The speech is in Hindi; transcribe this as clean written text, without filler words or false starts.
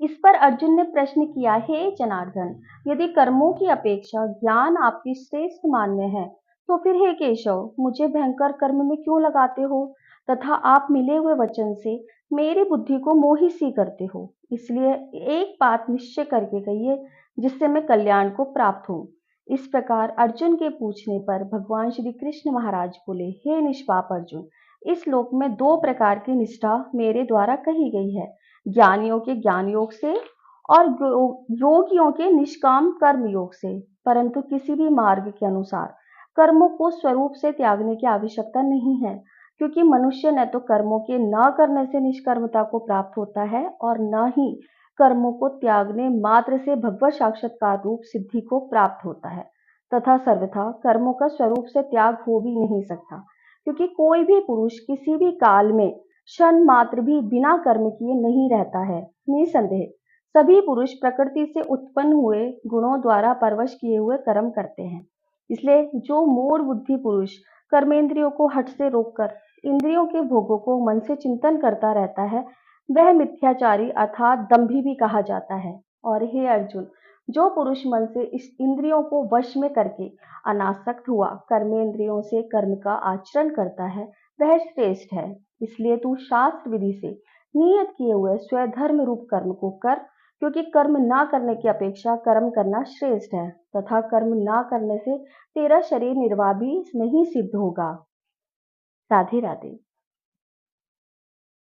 इस पर अर्जुन ने प्रश्न किया, हे जनार्दन, यदि कर्मों की अपेक्षा ज्ञान आपकी श्रेष्ठ मान्य है, तो फिर हे केशव, मुझे भयंकर कर्म में क्यों लगाते हो तथा आप मिले हुए वचन से मेरी बुद्धि को मोहित सी करते हो। इसलिए एक बात निश्चय करके कहिए जिससे मैं कल्याण को प्राप्त हूँ। इस प्रकार अर्जुन के पूछने पर भगवान श्री कृष्ण महाराज बोले, हे निष्पाप अर्जुन, इस लोक में दो प्रकार की निष्ठा मेरे द्वारा कही गई है, ज्ञानियों के ज्ञान योग से और योगियों के निष्काम कर्म योग से। परंतु किसी भी मार्ग के अनुसार कर्मों को स्वरूप से त्यागने की आवश्यकता नहीं है, क्योंकि मनुष्य न तो कर्मों के न करने से निष्कर्मता को प्राप्त होता है और न ही कर्मों को त्यागने मात्र से भगवत साक्षात्कार रूप सिद्धि को प्राप्त होता है, तथा सर्वथा कर्मों का स्वरूप से त्याग हो भी नहीं सकता, क्योंकि कोई भी पुरुष किसी भी काल में क्षण मात्र भी बिना कर्म किए नहीं रहता है। निसंदेह सभी पुरुष प्रकृति से उत्पन्न हुए गुणों द्वारा परवश किए हुए कर्म करते हैं। इसलिए जो मूढ़ बुद्धि पुरुष कर्मेंद्रियों को हठ से रोककर इंद्रियों के भोगों को मन से चिंतन करता रहता है, वह मिथ्याचारी अर्थात दंभी भी कहा जाता है। और हे अर्जुन, जो पुरुष मन से इस इंद्रियों को वश में करके अनासक्त हुआ कर्मेंद्रियों से कर्म का आचरण करता है, वह श्रेष्ठ है। इसलिए तू शास्त्र विधि से नियत किए हुए स्वधर्म रूप कर्म को कर, क्योंकि कर्म ना करने की अपेक्षा कर्म करना श्रेष्ठ है, तथा कर्म ना करने से तेरा शरीर निर्वाह भी नहीं सिद्ध होगा। राधे राधे।